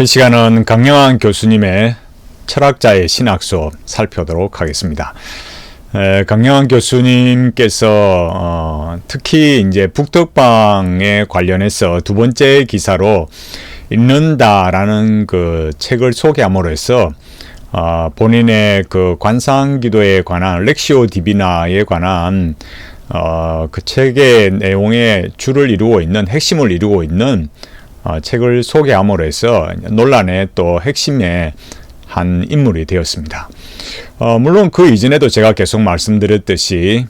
이 시간은 강영환 교수님의 철학자의 신학 수업 살펴보도록 하겠습니다. 강영환 교수님께서 특히 이제 북덕방에 관련해서 두 번째 기사로 읽는다라는 그 책을 소개함으로 해서 본인의 그 관상기도에 관한 렉시오 디비나에 관한 그 책의 내용의 줄을 이루고 있는 핵심을 이루고 있는 책을 소개함으로 해서 논란의 또 핵심의 한 인물이 되었습니다. 물론 그 이전에도 제가 계속 말씀드렸듯이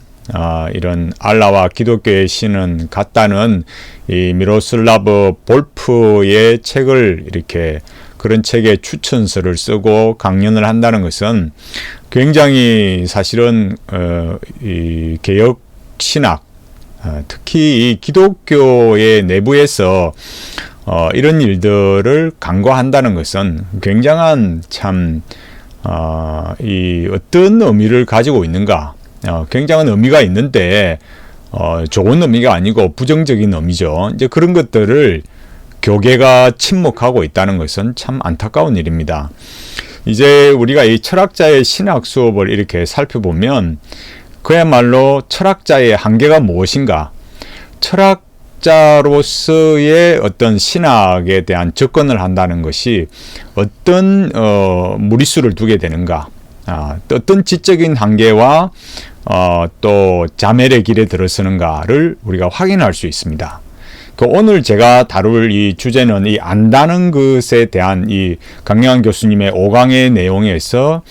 이런 알라와 기독교의 신은 같다는 이 미로슬라브 볼프의 책을 이렇게 그런 책의 추천서를 쓰고 강연을 한다는 것은 굉장히 사실은 이 개혁 신학, 특히 이 기독교의 내부에서 이런 일들을 간과한다는 것은 굉장한 참 이 어떤 의미를 가지고 있는가, 굉장한 의미가 있는데 좋은 의미가 아니고 부정적인 의미죠. 이제 그런 것들을 교계가 침묵하고 있다는 것은 참 안타까운 일입니다. 이제 우리가 이 철학자의 신학 수업을 이렇게 살펴보면 그야말로 철학자의 한계가 무엇인가, 철학자로서의 어떤 신학에 대한 접근을 한다는 것이 어떤 무리수를 두게 되는가, 어떤 지적인 한계와 또 자멸의 길에 들어서는가를 우리가 확인할 수 있습니다. 오늘 제가 다룰 이 주제는 이 안다는 것에 대한 이 강영환 교수님의 5강의 내용에서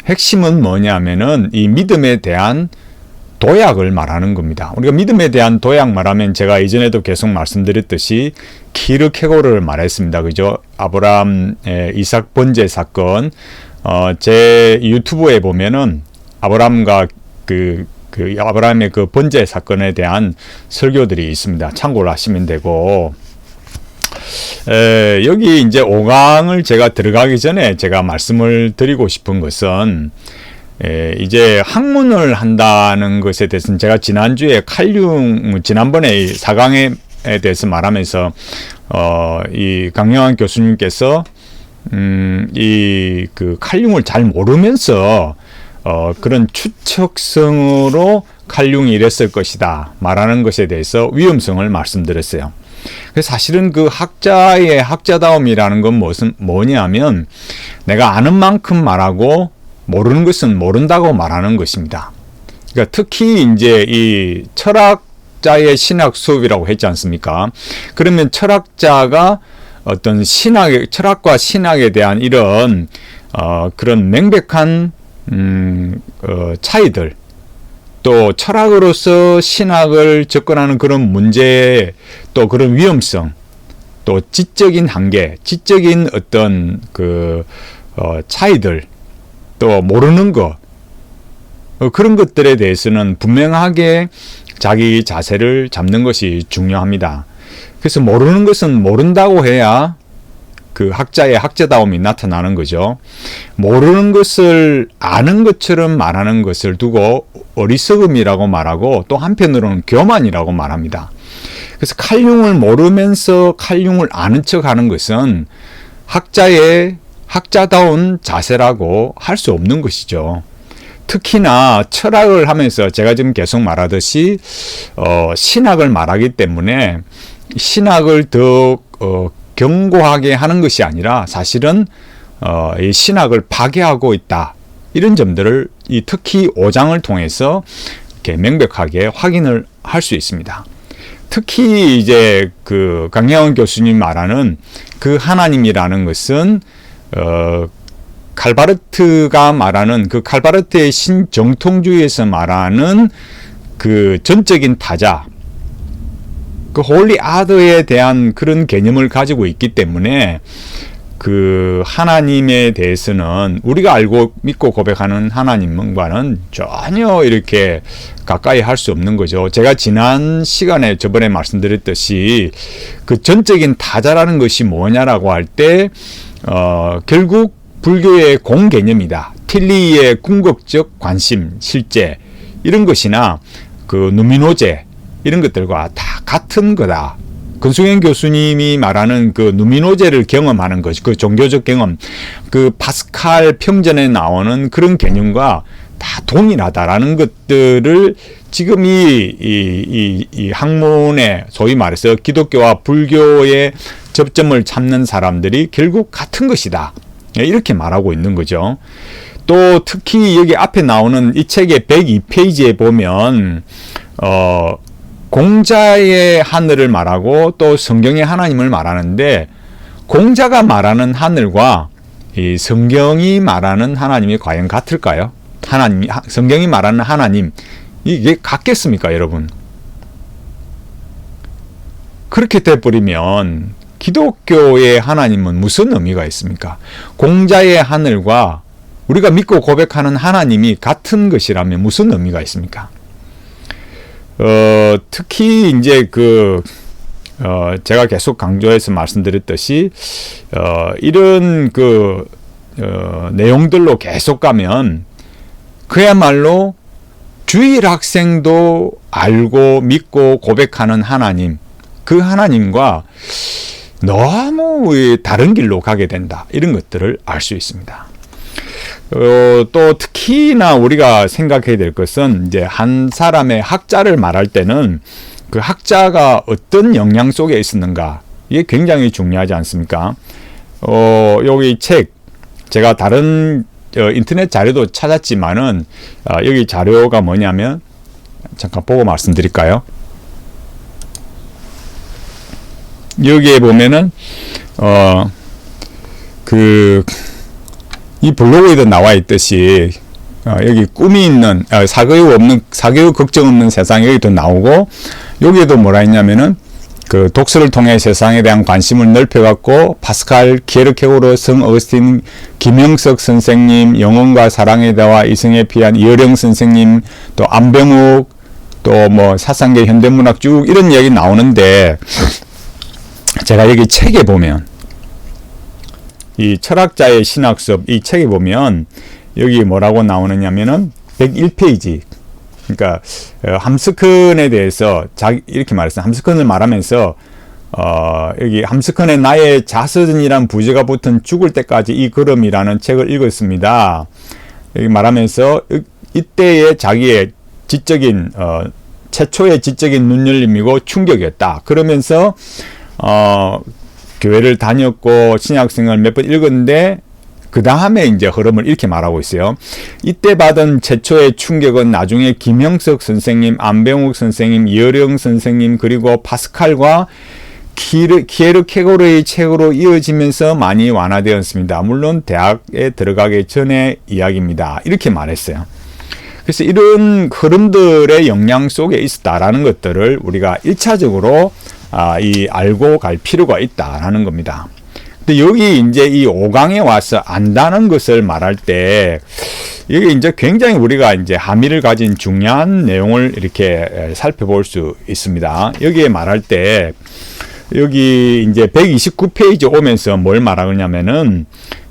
핵심은 뭐냐면은 이 믿음에 대한 도약을 말하는 겁니다. 우리가 믿음에 대한 도약 말하면 제가 이전에도 계속 말씀드렸듯이 키르케고르를 말했습니다. 그죠? 아브라함의 이삭 번제 사건, 제 유튜브에 보면은 아브라함과 아브라함의 그 번제 사건에 대한 설교들이 있습니다. 참고를 하시면 되고, 여기 이제 5강을 제가 들어가기 전에 제가 말씀을 드리고 싶은 것은 이제 학문을 한다는 것에 대해서는 제가 지난번에 4강에 대해서 말하면서 이 강영환 교수님께서 이 그 칼륨을 잘 모르면서 그런 추측성으로 칼륨이 이랬을 것이다 말하는 것에 대해서 위험성을 말씀드렸어요. 그래서 사실은 그 학자의 학자다움이라는 건 뭐냐면 내가 아는 만큼 말하고 모르는 것은 모른다고 말하는 것입니다. 그러니까 특히 이제 이 철학자의 신학 수업이라고 했지 않습니까? 그러면 철학자가 어떤 철학과 신학에 대한 이런 그런 명백한 차이들, 또 철학으로서 신학을 접근하는 그런 문제, 또 그런 위험성, 또 지적인 한계, 지적인 어떤 그 차이들, 또 모르는 것, 그런 것들에 대해서는 분명하게 자기 자세를 잡는 것이 중요합니다. 그래서 모르는 것은 모른다고 해야 그 학자의 학자다움이 나타나는 거죠. 모르는 것을 아는 것처럼 말하는 것을 두고 어리석음이라고 말하고, 또 한편으로는 교만이라고 말합니다. 그래서 칼륨을 모르면서 칼륨을 아는 척하는 것은 학자의 학자다운 자세라고 할 수 없는 것이죠. 특히나 철학을 하면서 제가 지금 계속 말하듯이 신학을 말하기 때문에 신학을 더 견고하게 하는 것이 아니라 사실은 이 신학을 파괴하고 있다, 이런 점들을 특히 5장을 통해서 이렇게 명백하게 확인을 할 수 있습니다. 특히 이제 그 강영환 교수님 말하는 그 하나님이라는 것은 칼바르트가 말하는 그 칼바르트의 신정통주의에서 말하는 그 전적인 타자, 그 홀리 아더에 대한 그런 개념을 가지고 있기 때문에 그 하나님에 대해서는 우리가 알고 믿고 고백하는 하나님과는 전혀 이렇게 가까이 할 수 없는 거죠. 제가 지난 시간에 저번에 말씀드렸듯이 그 전적인 타자라는 것이 뭐냐라고 할 때 결국 불교의 공개념이다. 틸리의 궁극적 관심, 실제, 이런 것이나 그 누미노제, 이런 것들과 다 같은 거다. 권순현 교수님이 말하는 그 누미노제를 경험하는 것, 그 종교적 경험, 그 파스칼 평전에 나오는 그런 개념과 다 동일하다라는 것들을 지금 이 학문에 소위 말해서 기독교와 불교의 접점을 찾는 사람들이 결국 같은 것이다. 이렇게 말하고 있는 거죠. 또 특히 여기 앞에 나오는 이 책의 102페이지에 보면 공자의 하늘을 말하고 또 성경의 하나님을 말하는데, 공자가 말하는 하늘과 이 성경이 말하는 하나님이 과연 같을까요? 성경이 말하는 하나님, 이게 같겠습니까, 여러분? 그렇게 돼버리면 기독교의 하나님은 무슨 의미가 있습니까? 공자의 하늘과 우리가 믿고 고백하는 하나님이 같은 것이라면 무슨 의미가 있습니까? 특히 이제 제가 계속 강조해서 말씀드렸듯이, 이런 내용들로 계속 가면 그야말로 주일 학생도 알고 믿고 고백하는 하나님, 그 하나님과 너무 다른 길로 가게 된다. 이런 것들을 알 수 있습니다. 또 특히나 우리가 생각해야 될 것은, 이제 한 사람의 학자를 말할 때는 그 학자가 어떤 영향 속에 있었는가, 이게 굉장히 중요하지 않습니까? 여기 책, 제가 다른 인터넷 자료도 찾았지만은, 여기 자료가 뭐냐면, 잠깐 보고 말씀드릴까요? 여기에 보면은, 이 블로그에도 나와 있듯이, 여기 꿈이 있는, 사교육 걱정 없는 세상, 여기도 나오고, 여기에도 뭐라 했냐면은, 그 독서를 통해 세상에 대한 관심을 넓혀갖고, 파스칼, 키에르케고르, 성 어거스틴, 김영석 선생님, 영혼과 사랑의 대화, 이승에 피한 이어령 선생님, 또 안병욱, 또 뭐 사상계 현대문학 쭉 이런 이야기 나오는데, 제가 여기 책에 보면, 이 철학자의 신학 수업, 이 책에 보면 여기 뭐라고 나오느냐면은 101페이지. 그러니까 함스큰에 대해서 이렇게 말했어요. 함스큰을 말하면서 여기 함스큰의 나의 자서전이란 부제가 붙은 죽을 때까지 이 걸음이라는 책을 읽었습니다. 여기 말하면서 이때의 자기의 지적인 최초의 지적인 눈열림이고 충격이었다. 그러면서 교회를 다녔고 신약성을 몇 번 읽었는데, 그 다음에 이제 흐름을 이렇게 말하고 있어요. 이때 받은 최초의 충격은 나중에 김형석 선생님, 안병욱 선생님, 이어령 선생님, 그리고 파스칼과 키에르케고르의 책으로 이어지면서 많이 완화되었습니다. 물론 대학에 들어가기 전의 이야기입니다. 이렇게 말했어요. 그래서 이런 흐름들의 영향 속에 있었다라는 것들을 우리가 1차적으로 알고 갈 필요가 있다라는 겁니다. 근데 여기 이제 이 5강에 와서 안다는 것을 말할 때, 여기 이제 굉장히 우리가 이제 함의를 가진 중요한 내용을 이렇게 살펴볼 수 있습니다. 여기에 말할 때, 여기 이제 129페이지 오면서 뭘 말하냐면은,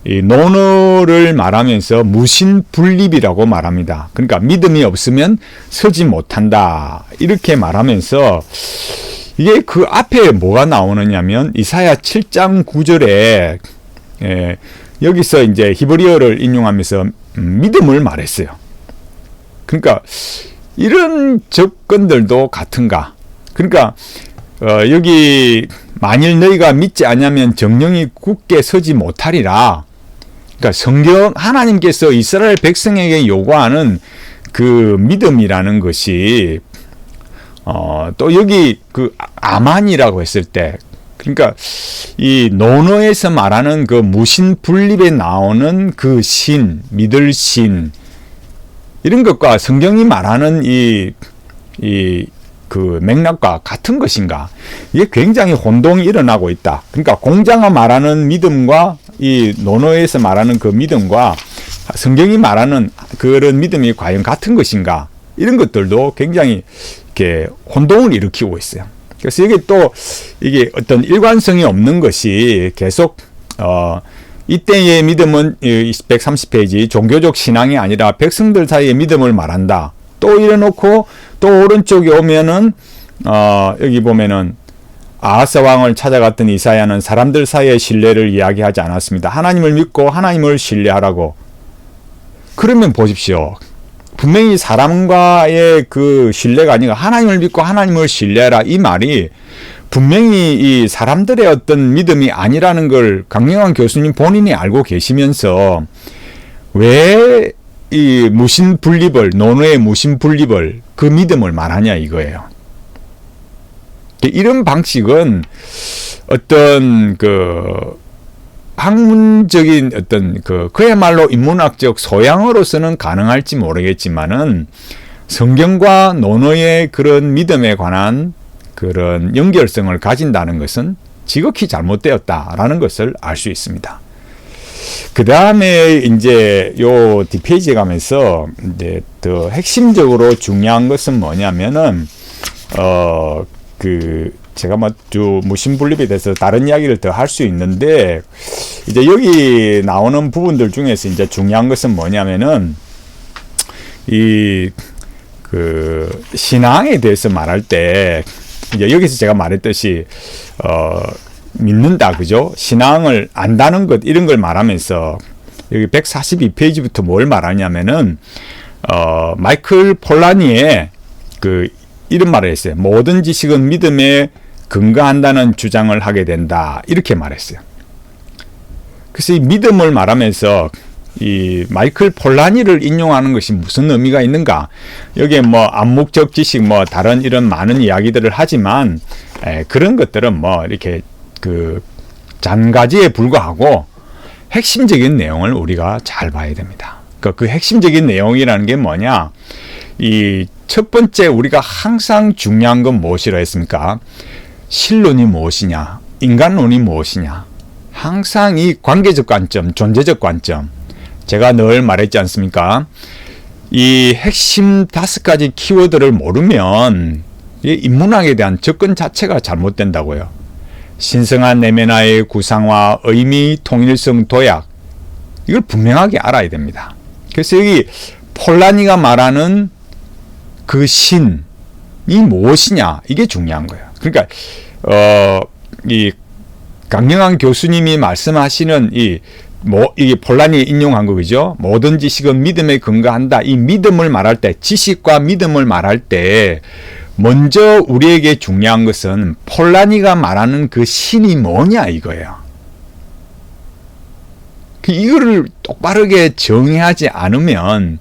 이 논어를 말하면서 무신분립이라고 말합니다. 그러니까 믿음이 없으면 서지 못한다. 이렇게 말하면서, 이게 그 앞에 뭐가 나오느냐면 이사야 7장 9절에 여기서 이제 히브리어를 인용하면서 믿음을 말했어요. 그러니까 이런 접근들도 같은가? 그러니까 여기 만일 너희가 믿지 않으면 정령이 굳게 서지 못하리라. 그러니까 성경 하나님께서 이스라엘 백성에게 요구하는 그 믿음이라는 것이 또 여기 그 아만이라고 했을 때, 그러니까 이 논어에서 말하는 그 무신분립에 나오는 그 신, 믿을 신, 이런 것과 성경이 말하는 그 맥락과 같은 것인가? 이게 굉장히 혼동이 일어나고 있다. 그러니까 공자가 말하는 믿음과 이 논어에서 말하는 그 믿음과 성경이 말하는 그런 믿음이 과연 같은 것인가? 이런 것들도 굉장히 이렇게 혼동을 일으키고 있어요. 그래서 이게 어떤 일관성이 없는 것이 계속, 이때의 믿음은 130페이지 종교적 신앙이 아니라 백성들 사이의 믿음을 말한다. 또 이래놓고 또 오른쪽에 오면은, 여기 보면은, 아하스 왕을 찾아갔던 이사야는 사람들 사이의 신뢰를 이야기하지 않았습니다. 하나님을 믿고 하나님을 신뢰하라고. 그러면 보십시오. 분명히 사람과의 그 신뢰가 아니라 하나님을 믿고 하나님을 신뢰하라, 이 말이 분명히 이 사람들의 어떤 믿음이 아니라는 걸 강영환 교수님 본인이 알고 계시면서 왜 이 무신분립을, 논어의 무신분립을, 그 믿음을 말하냐 이거예요. 이런 방식은 어떤 그 학문적인 어떤 그야말로 인문학적 소양으로서는 가능할지 모르겠지만은 성경과 논어의 그런 믿음에 관한 그런 연결성을 가진다는 것은 지극히 잘못되었다라는 것을 알 수 있습니다. 그 다음에 이제 요 뒷페이지에 가면서 이제 더 핵심적으로 중요한 것은 뭐냐면은 제가 무신분립에 대해서 다른 이야기를 더 할 수 있는데, 이제 여기 나오는 부분들 중에서 이제 중요한 것은 뭐냐면은 신앙에 대해서 말할 때, 이제 여기서 제가 말했듯이 믿는다, 그죠? 신앙을 안다는 것, 이런 걸 말하면서 여기 142페이지부터 뭘 말하냐면은 마이클 폴라니의 이런 말을 했어요. 모든 지식은 믿음에 근거한다는 주장을 하게 된다, 이렇게 말했어요. 그래서 이 믿음을 말하면서 이 마이클 폴라니를 인용하는 것이 무슨 의미가 있는가? 여기에 뭐 암묵적 지식, 뭐 다른 이런 많은 이야기들을 하지만 그런 것들은 뭐 이렇게 잔가지에 불과하고 핵심적인 내용을 우리가 잘 봐야 됩니다. 그 핵심적인 내용이라는 게 뭐냐? 이 첫 번째 우리가 항상 중요한 건 무엇이라 했습니까? 신론이 무엇이냐? 인간론이 무엇이냐? 항상 이 관계적 관점, 존재적 관점. 제가 늘 말했지 않습니까? 이 핵심 5가지 키워드를 모르면 이 인문학에 대한 접근 자체가 잘못된다고요. 신성한 내면화의 구상화, 의미, 통일성, 도약, 이걸 분명하게 알아야 됩니다. 그래서 여기 폴라니가 말하는 그 신이 무엇이냐, 이게 중요한 거예요. 그러니까 이 강영환 교수님이 말씀하시는 이게 폴라니 인용한 거죠. 모든 지식은 믿음에 근거한다. 이 믿음을 말할 때, 지식과 믿음을 말할 때 먼저 우리에게 중요한 것은 폴라니가 말하는 그 신이 뭐냐, 이거예요. 이거를 똑바르게 정의하지 않으면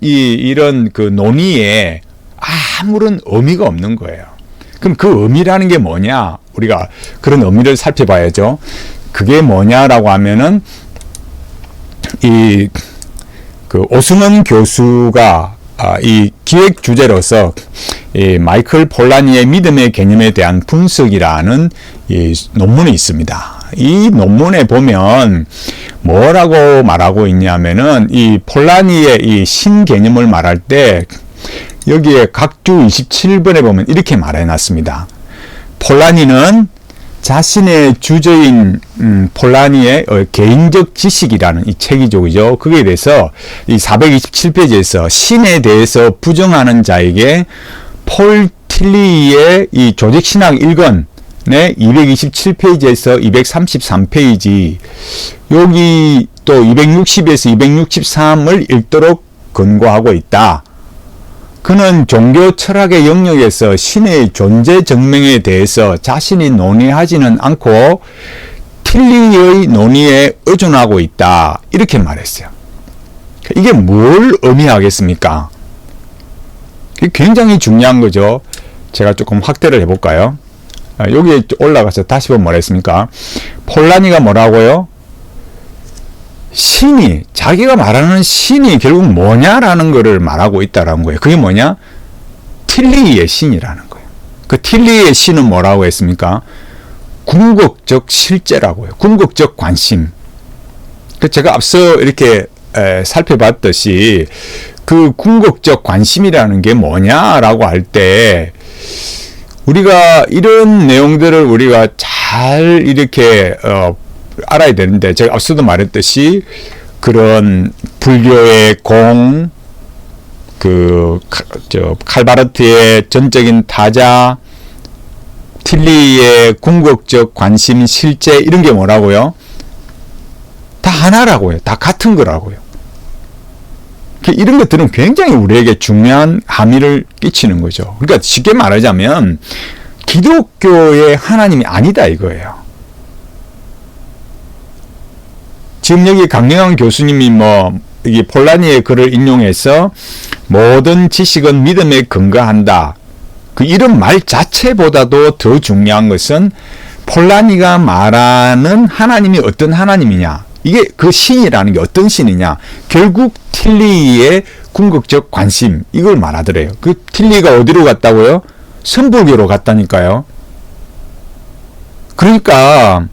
이런 논의에 아무런 의미가 없는 거예요. 그럼 그 의미라는 게 뭐냐? 우리가 그런 의미를 살펴봐야죠. 그게 뭐냐라고 하면은 오승원 교수가 이 기획 주제로서 이 마이클 폴라니의 믿음의 개념에 대한 분석이라는 이 논문이 있습니다. 이 논문에 보면 뭐라고 말하고 있냐면은 이 폴라니의 이 신 개념을 말할 때 여기에 각주 27번에 보면 이렇게 말해놨습니다. 폴라니는 자신의 주저인 폴라니의 개인적 지식이라는 이 책이죠. 거기에 대해서 이 427페이지에서 신에 대해서 부정하는 자에게 폴 틸리의 이 조직신학 1권의 227페이지에서 233페이지, 여기 또 260에서 263을 읽도록 권고하고 있다. 그는 종교 철학의 영역에서 신의 존재 증명에 대해서 자신이 논의하지는 않고 틸리의 논의에 의존하고 있다, 이렇게 말했어요. 이게 뭘 의미하겠습니까? 굉장히 중요한 거죠. 제가 조금 확대를 해볼까요? 여기에 올라가서 다시 보면 뭐라 했습니까? 폴라니가 뭐라고요? 신이, 자기가 말하는 신이 결국 뭐냐라는 것을 말하고 있다라는 거예요. 그게 뭐냐? 틸리의 신이라는 거예요. 그 틸리의 신은 뭐라고 했습니까? 궁극적 실제라고요. 궁극적 관심. 제가 앞서 이렇게 살펴봤듯이 그 궁극적 관심이라는 게 뭐냐라고 할 때 우리가 이런 내용들을 우리가 잘 이렇게 알아야 되는데, 제가 앞서도 말했듯이 그런 불교의 공, 칼바르트의 전적인 타자, 틸리의 궁극적 관심, 실제 이런 게 뭐라고요? 다 하나라고요. 다 같은 거라고요. 이런 것들은 굉장히 우리에게 중요한 함의를 끼치는 거죠. 그러니까 쉽게 말하자면 기독교의 하나님이 아니다 이거예요. 지금 여기 강영환 교수님이 이 폴라니의 글을 인용해서 모든 지식은 믿음에 근거한다. 그 이런 말 자체보다도 더 중요한 것은 폴라니가 말하는 하나님이 어떤 하나님이냐. 이게 그 신이라는 게 어떤 신이냐. 결국 틸리의 궁극적 관심 이걸 말하더래요. 그 틸리가 어디로 갔다고요? 선불교로 갔다니까요. 그러니까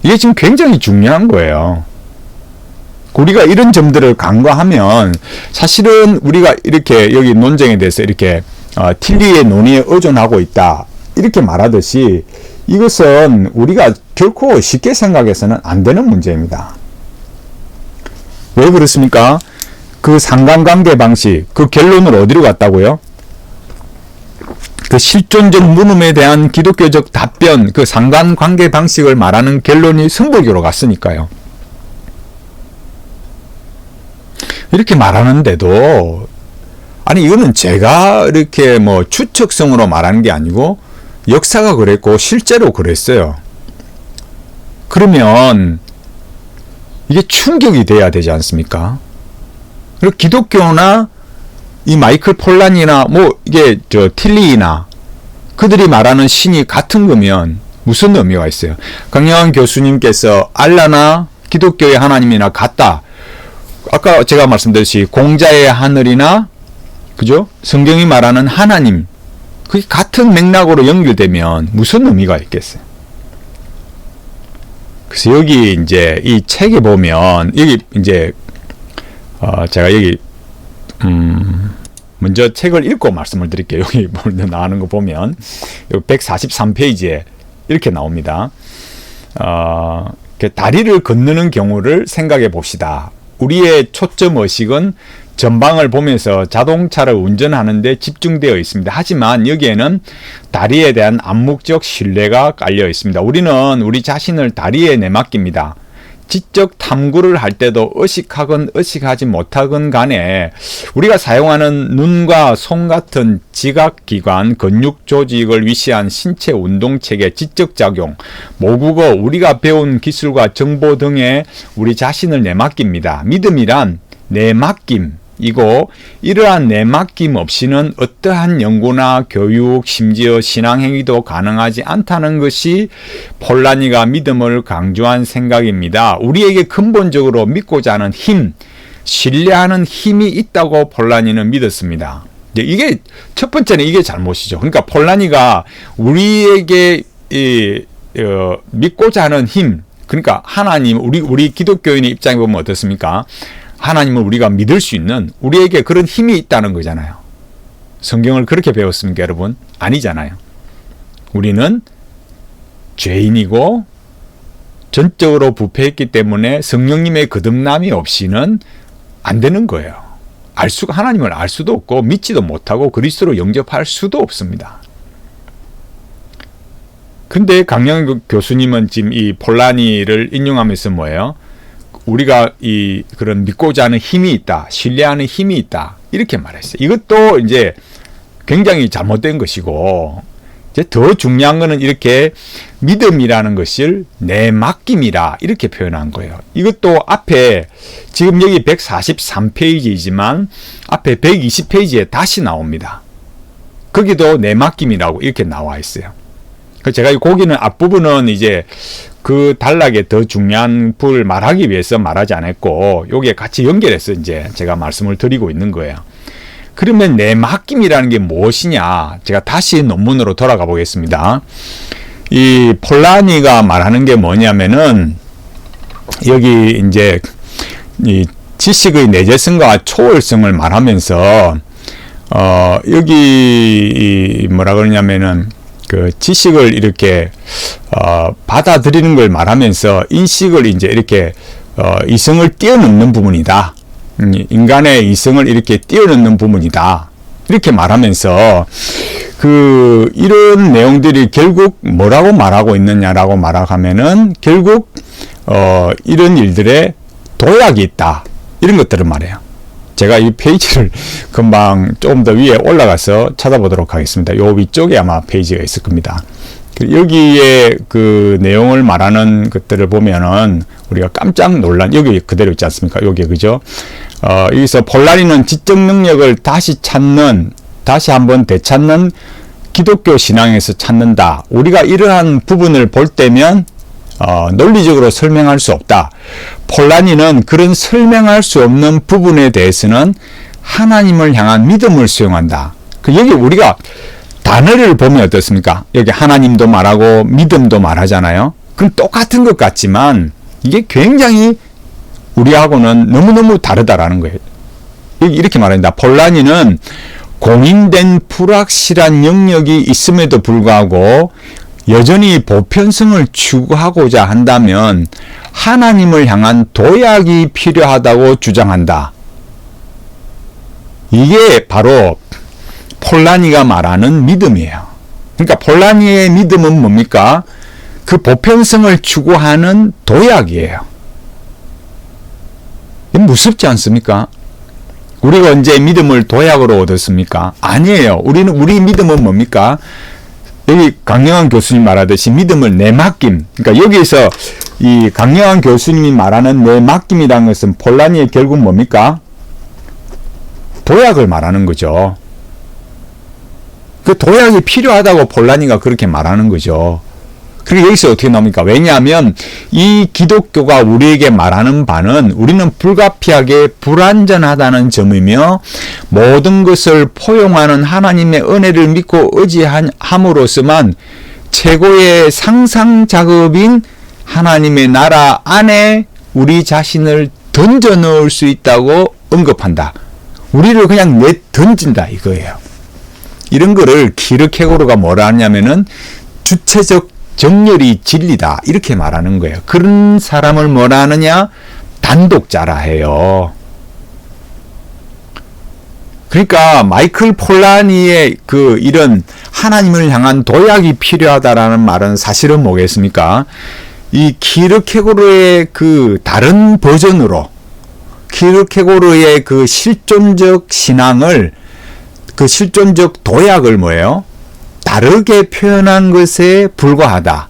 이게 지금 굉장히 중요한 거예요. 우리가 이런 점들을 간과하면 사실은 우리가 이렇게 여기 논쟁에 대해서 이렇게 틸리의 논의에 의존하고 있다 이렇게 말하듯이 이것은 우리가 결코 쉽게 생각해서는 안 되는 문제입니다. 왜 그렇습니까? 그 상관관계 방식, 그 결론을 어디로 갔다고요? 그 실존적 문음에 대한 기독교적 답변, 그 상관관계 방식을 말하는 결론이 선불교로 갔으니까요. 이렇게 말하는데도 아니 이거는 제가 이렇게 추측성으로 말하는 게 아니고 역사가 그랬고 실제로 그랬어요. 그러면 이게 충격이 돼야 되지 않습니까? 그리고 기독교나 이 마이클 폴란이나 이게 틸리나 그들이 말하는 신이 같은 거면 무슨 의미가 있어요? 강영환 교수님께서 알라나 기독교의 하나님이나 같다. 아까 제가 말씀드렸듯이 공자의 하늘이나 그죠? 성경이 말하는 하나님 그게 같은 맥락으로 연결되면 무슨 의미가 있겠어요? 그래서 여기 이제 이 책에 보면 여기 이제 제가 여기 먼저 책을 읽고 말씀을 드릴게요. 여기 먼저 나오는 거 보면 여기 143페이지에 이렇게 나옵니다. 다리를 건너는 경우를 생각해 봅시다. 우리의 초점 의식은 전방을 보면서 자동차를 운전하는데 집중되어 있습니다. 하지만 여기에는 다리에 대한 암묵적 신뢰가 깔려 있습니다. 우리는 우리 자신을 다리에 내맡깁니다. 지적 탐구를 할 때도 의식하건 의식하지 못하건 간에 우리가 사용하는 눈과 손 같은 지각기관, 근육 조직을 위시한 신체 운동체계 지적 작용, 모국어, 우리가 배운 기술과 정보 등에 우리 자신을 내맡깁니다. 믿음이란 내맡김 이고 이러한 내맡김 없이는 어떠한 연구나 교육, 심지어 신앙행위도 가능하지 않다는 것이 폴라니가 믿음을 강조한 생각입니다. 우리에게 근본적으로 믿고자 하는 힘, 신뢰하는 힘이 있다고 폴라니는 믿었습니다. 이게 첫 번째는 이게 잘못이죠. 그러니까 폴라니가 우리에게 믿고자 하는 힘, 그러니까 하나님, 우리 기독교인의 입장에 보면 어떻습니까? 하나님을 우리가 믿을 수 있는 우리에게 그런 힘이 있다는 거잖아요. 성경을 그렇게 배웠습니까, 여러분? 아니잖아요. 우리는 죄인이고 전적으로 부패했기 때문에 성령님의 거듭남이 없이는 안 되는 거예요. 하나님을 알 수도 없고 믿지도 못하고 그리스도로 영접할 수도 없습니다. 근데 강영환 교수님은 지금 이 폴라니를 인용하면서 뭐예요? 우리가 그런 믿고자 하는 힘이 있다, 신뢰하는 힘이 있다 이렇게 말했어요. 이것도 이제 굉장히 잘못된 것이고 이제 더 중요한 거는 이렇게 믿음이라는 것을 내맡김이라 이렇게 표현한 거예요. 이것도 앞에 지금 여기 143페이지이지만 앞에 120페이지에 다시 나옵니다. 거기도 내맡김이라고 이렇게 나와 있어요. 제가 거기는 앞부분은 이제 그 단락에 더 중요한 부분을 말하기 위해서 말하지 않았고 여기에 같이 연결해서 이제 제가 말씀을 드리고 있는 거예요. 그러면 내맡김이라는 게 무엇이냐? 제가 다시 논문으로 돌아가 보겠습니다. 이 폴라니가 말하는 게 뭐냐면은 여기 이제 이 지식의 내재성과 초월성을 말하면서 여기 뭐라 그러냐면은 그 지식을 이렇게 받아들이는 걸 말하면서 인식을 이제 이렇게 이성을 뛰어넘는 부분이다. 인간의 이성을 이렇게 뛰어넘는 부분이다. 이렇게 말하면서 이런 내용들이 결국 뭐라고 말하고 있느냐라고 말하면은 결국 이런 일들에 도약이 있다. 이런 것들을 말해요. 제가 이 페이지를 금방 좀 더 위에 올라가서 찾아보도록 하겠습니다. 요 위쪽에 아마 페이지가 있을 겁니다. 여기에 그 내용을 말하는 것들을 보면은 우리가 깜짝 놀란, 여기 그대로 있지 않습니까? 여기, 그죠? 여기서 폴라니는 지적 능력을 다시 한번 되찾는 기독교 신앙에서 찾는다. 우리가 이러한 부분을 볼 때면 논리적으로 설명할 수 없다. 폴라니는 그런 설명할 수 없는 부분에 대해서는 하나님을 향한 믿음을 수용한다. 여기 우리가 단어를 보면 어떻습니까? 여기 하나님도 말하고 믿음도 말하잖아요. 그럼 똑같은 것 같지만 이게 굉장히 우리하고는 너무너무 다르다라는 거예요. 여기 이렇게 말합니다. 폴라니는 공인된 불확실한 영역이 있음에도 불구하고 여전히 보편성을 추구하고자 한다면 하나님을 향한 도약이 필요하다고 주장한다. 이게 바로 폴라니가 말하는 믿음이에요. 그러니까 폴라니의 믿음은 뭡니까? 그 보편성을 추구하는 도약이에요. 무섭지 않습니까? 우리가 언제 믿음을 도약으로 얻었습니까? 아니에요. 우리 믿음은 뭡니까? 여기 강영환 교수님 말하듯이 믿음을 내맡김. 그러니까 여기서 이 강영환 교수님이 말하는 내맡김이라는 것은 폴라니의 결국 뭡니까? 도약을 말하는 거죠. 그 도약이 필요하다고 폴라니가 그렇게 말하는 거죠. 그리고 여기서 어떻게 나옵니까? 왜냐하면 이 기독교가 우리에게 말하는 바는 우리는 불가피하게 불완전하다는 점이며 모든 것을 포용하는 하나님의 은혜를 믿고 의지함으로써만 최고의 상상 작업인 하나님의 나라 안에 우리 자신을 던져 넣을 수 있다고 언급한다. 우리를 그냥 내던진다 이거예요. 이런 거를 키르케고르가 뭐라 하냐면은 주체적 정렬이 진리다 이렇게 말하는 거예요. 그런 사람을 뭐라 하느냐? 단독자라 해요. 그러니까 마이클 폴라니의 이런 하나님을 향한 도약이 필요하다라는 말은 사실은 뭐겠습니까? 이 키르케고르의 다른 버전으로 키르케고르의 실존적 신앙을 실존적 도약을 뭐예요? 다르게 표현한 것에 불과하다.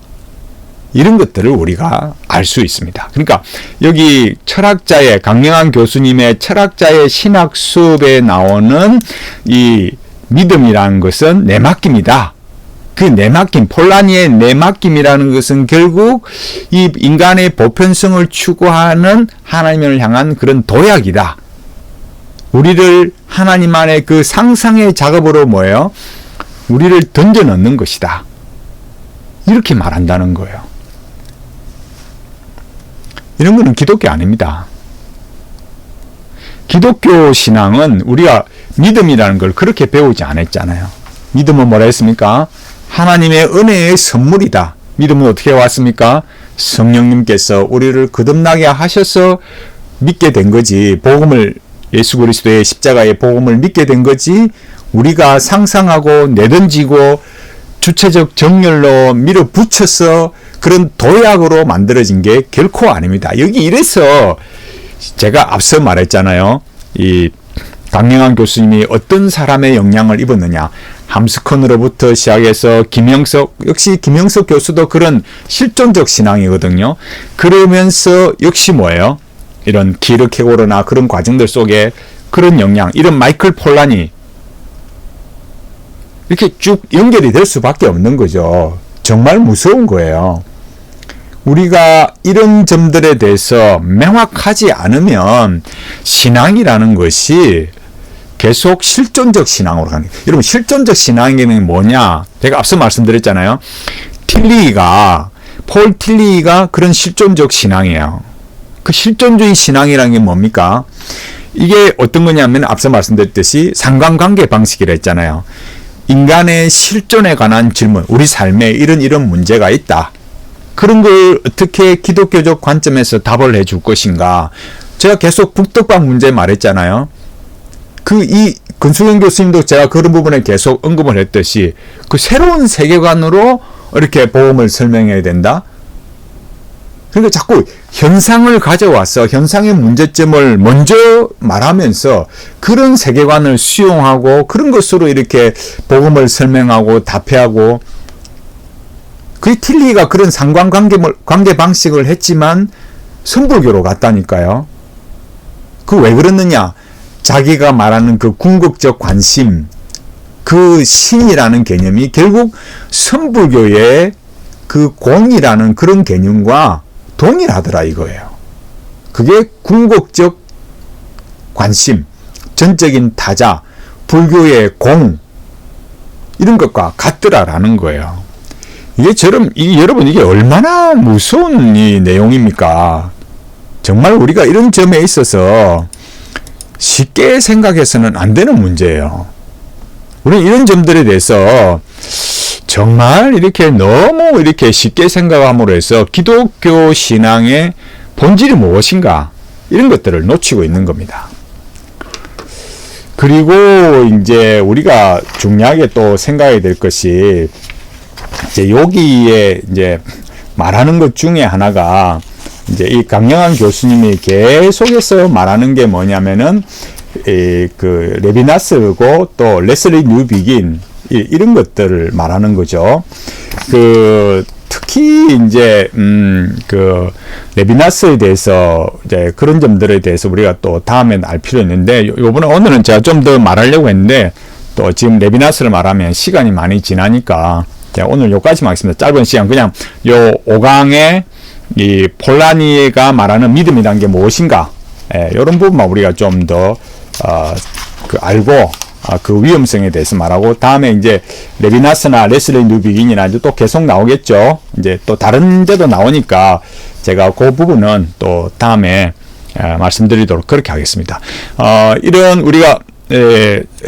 이런 것들을 우리가 알 수 있습니다. 그러니까 여기 강영환 교수님의 철학자의 신학 수업에 나오는 이 믿음이라는 것은 내맡김이다. 그 내맡김, 폴라니의 내맡김이라는 것은 결국 이 인간의 보편성을 추구하는 하나님을 향한 그런 도약이다. 우리를 하나님 안에 그 상상의 작업으로 뭐예요? 우리를 던져 넣는 것이다. 이렇게 말한다는 거예요. 이런 거는 기독교 아닙니다. 기독교 신앙은 우리가 믿음이라는 걸 그렇게 배우지 않았잖아요. 믿음은 뭐라 했습니까? 하나님의 은혜의 선물이다. 믿음은 어떻게 왔습니까? 성령님께서 우리를 거듭나게 하셔서 믿게 된 거지. 예수 그리스도의 십자가의 복음을 믿게 된 거지. 우리가 상상하고 내던지고 주체적 정렬로 밀어붙여서 그런 도약으로 만들어진 게 결코 아닙니다. 여기 이래서 제가 앞서 말했잖아요. 이 강영환 교수님이 어떤 사람의 영향을 입었느냐. 함스컨으로부터 시작해서 역시 김영석 교수도 그런 실존적 신앙이거든요. 그러면서 역시 뭐예요? 이런 키르케고르나 그런 과정들 속에 그런 영향, 이런 마이클 폴라니 이렇게 쭉 연결이 될 수밖에 없는 거죠. 정말 무서운 거예요. 우리가 이런 점들에 대해서 명확하지 않으면 신앙이라는 것이 계속 실존적 신앙으로 가는 거예요. 여러분, 실존적 신앙에는 뭐냐? 제가 앞서 말씀드렸잖아요. 폴 틸리가 그런 실존적 신앙이에요. 그 실존주의 신앙이라는 게 뭡니까? 이게 어떤 거냐면 앞서 말씀드렸듯이 상관관계 방식이라 했잖아요. 인간의 실존에 관한 질문, 우리 삶에 이런 문제가 있다. 그런 걸 어떻게 기독교적 관점에서 답을 해줄 것인가. 제가 계속 북덕방 문제 말했잖아요. 근수경 교수님도 제가 그런 부분에 계속 언급을 했듯이 그 새로운 세계관으로 이렇게 복음을 설명해야 된다. 그러니까 자꾸 현상을 가져와서 현상의 문제점을 먼저 말하면서 그런 세계관을 수용하고 그런 것으로 이렇게 복음을 설명하고 답해하고, 그 틸리가 그런 상관관계 방식을 했지만 선불교로 갔다니까요. 그 왜 그랬느냐? 자기가 말하는 그 궁극적 관심, 그 신이라는 개념이 결국 선불교의 그 공이라는 그런 개념과 동일하더라 이거예요. 그게 궁극적 관심, 전적인 타자, 불교의 공, 이런 것과 같더라라는 거예요. 여러분, 이게 얼마나 무서운 이 내용입니까? 정말 우리가 이런 점에 있어서 쉽게 생각해서는 안 되는 문제예요. 우리는 이런 점들에 대해서 정말 이렇게 너무 이렇게 쉽게 생각함으로 해서 기독교 신앙의 본질이 무엇인가, 이런 것들을 놓치고 있는 겁니다. 그리고 이제 우리가 중요하게 또 생각해야 될 것이, 이제 여기에 이제 말하는 것 중에 하나가, 이제 이 강영한 교수님이 계속해서 말하는 게 뭐냐면은, 그 레비나스고 또 레슬리 뉴비긴, 이런 것들을 말하는 거죠. 특히 이제 그 레비나스에 대해서 이제 그런 점들에 대해서 우리가 또 다음엔 알 필요 있는데, 오늘은 제가 좀 더 말하려고 했는데 또 지금 레비나스를 말하면 시간이 많이 지나니까 오늘 여기까지만 하겠습니다. 짧은 시간 그냥 요 5강의 이 폴라니가 말하는 믿음이란 게 무엇인가, 이런 부분만 우리가 좀 더 알고 그 위험성에 대해서 말하고, 다음에 이제 레비나스나 레슬리 뉴비긴이나 이제 또 계속 나오겠죠. 이제 또 다른 데도 나오니까 제가 그 부분은 또 다음에 말씀드리도록 그렇게 하겠습니다. 이런 우리가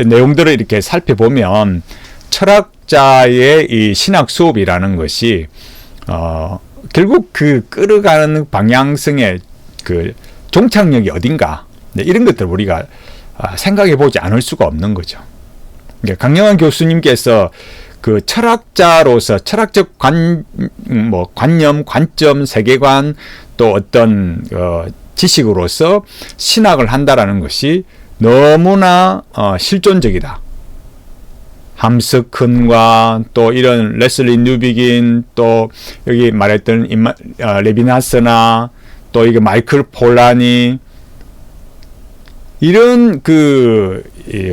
내용들을 이렇게 살펴보면 철학자의 이 신학 수업이라는 것이 결국 그 끌어가는 방향성의 그 종착역이 어딘가, 이런 것들을 우리가 생각해 보지 않을 수가 없는 거죠. 그러니까 강영한 교수님께서 그 철학자로서 철학적 관념, 관점, 세계관, 또 어떤 지식으로서 신학을 한다라는 것이 너무나 실존적이다. 함스큰과 또 이런 레슬리 뉴비긴, 또 여기 말했던 레비나스나 또 이게 마이클 폴라니, 이런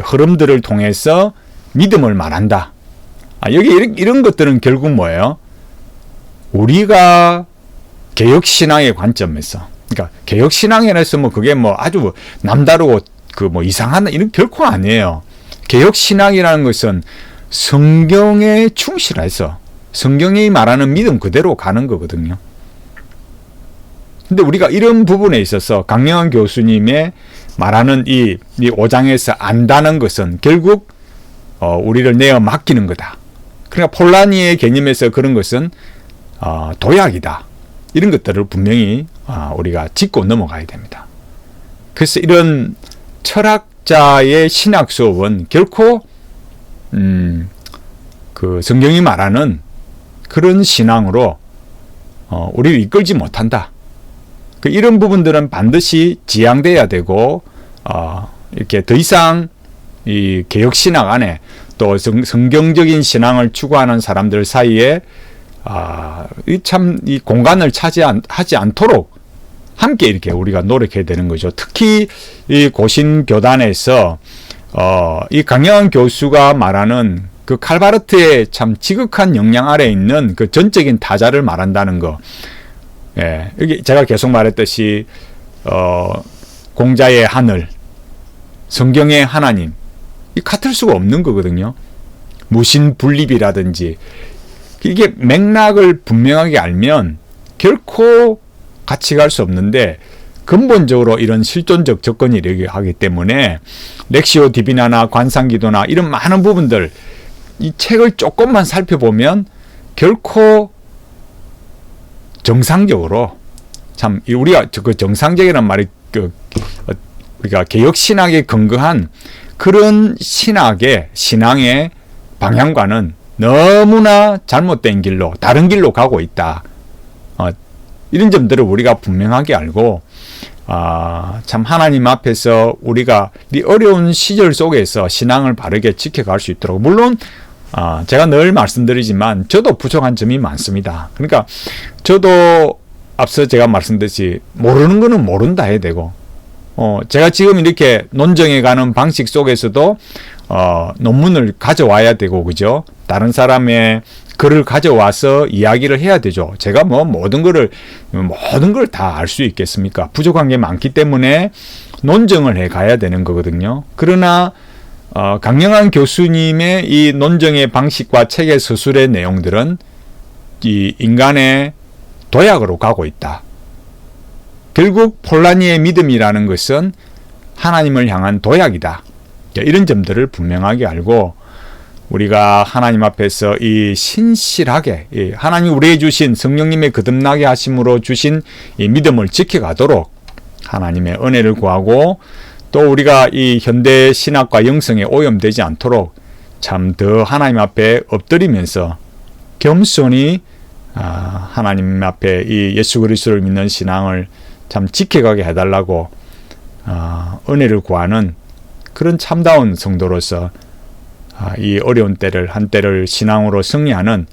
흐름들을 통해서 믿음을 말한다. 여기 이런 것들은 결국 뭐예요? 우리가 개혁신앙의 관점에서, 그러니까 개혁신앙에서 그게 아주 남다르고 이상한 이런 결코 아니에요. 개혁신앙이라는 것은 성경에 충실해서 성경이 말하는 믿음 그대로 가는 거거든요. 근데 우리가 이런 부분에 있어서 강영한 교수님의 말하는 이 5장에서 안다는 것은 결국 우리를 내어 맡기는 거다. 그러니까 폴라니의 개념에서 그런 것은 도약이다. 이런 것들을 분명히 우리가 짚고 넘어가야 됩니다. 그래서 이런 철학자의 신학 수업은 결코 그 성경이 말하는 그런 신앙으로 우리를 이끌지 못한다. 이런 부분들은 반드시 지양돼야 되고, 이렇게 더 이상 이 개혁신학 안에 또 성경적인 신앙을 추구하는 사람들 사이에 이 공간을 차지하지 않도록 함께 이렇게 우리가 노력해야 되는 거죠. 특히 이 고신교단에서 이 강영한 교수가 말하는 그 칼바르트의 참 지극한 영향 아래 있는 그 전적인 타자를 말한다는 거. 여기 제가 계속 말했듯이 공자의 하늘, 성경의 하나님, 이 같을 수가 없는 거거든요. 무신분립이라든지 이게 맥락을 분명하게 알면 결코 같이 갈 수 없는데, 근본적으로 이런 실존적 접근이 하기 때문에 렉시오 디비나나 관상기도나 이런 많은 부분들, 이 책을 조금만 살펴보면 결코 정상적으로, 참 우리가 그 정상적이라는 말이 우리가 개혁 신학에 근거한 그런 신앙의 방향과는 너무나 잘못된 길로, 다른 길로 가고 있다. 이런 점들을 우리가 분명하게 알고, 참 하나님 앞에서 우리가 이 어려운 시절 속에서 신앙을 바르게 지켜갈 수 있도록, 물론 제가 늘 말씀드리지만 저도 부족한 점이 많습니다. 그러니까 저도 앞서 제가 말씀드렸듯이 모르는 거는 모른다 해야 되고, 제가 지금 이렇게 논정해 가는 방식 속에서도 논문을 가져와야 되고, 그죠? 다른 사람의 글을 가져와서 이야기를 해야 되죠. 제가 뭐 모든 걸 다 알 수 있겠습니까? 부족한 게 많기 때문에 논정을 해 가야 되는 거거든요. 그러나 강영한 교수님의 이 논정의 방식과 책의 서술의 내용들은 이 인간의 도약으로 가고 있다. 결국 폴라니의 믿음이라는 것은 하나님을 향한 도약이다. 이런 점들을 분명하게 알고, 우리가 하나님 앞에서 이 신실하게 하나님 우리에게 주신 성령님의 거듭나게 하심으로 주신 이 믿음을 지켜가도록 하나님의 은혜를 구하고, 또 우리가 이 현대 신학과 영성에 오염되지 않도록 참 더 하나님 앞에 엎드리면서 겸손히 하나님 앞에 이 예수 그리스도를 믿는 신앙을 참 지켜가게 해달라고 은혜를 구하는 그런 참다운 성도로서 이 어려운 때를 한때를 신앙으로 승리하는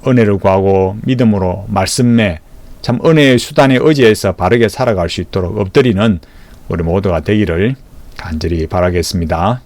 은혜를 구하고 믿음으로 말씀에 참 은혜의 수단에 의지해서 바르게 살아갈 수 있도록 엎드리는 우리 모두가 되기를 간절히 바라겠습니다.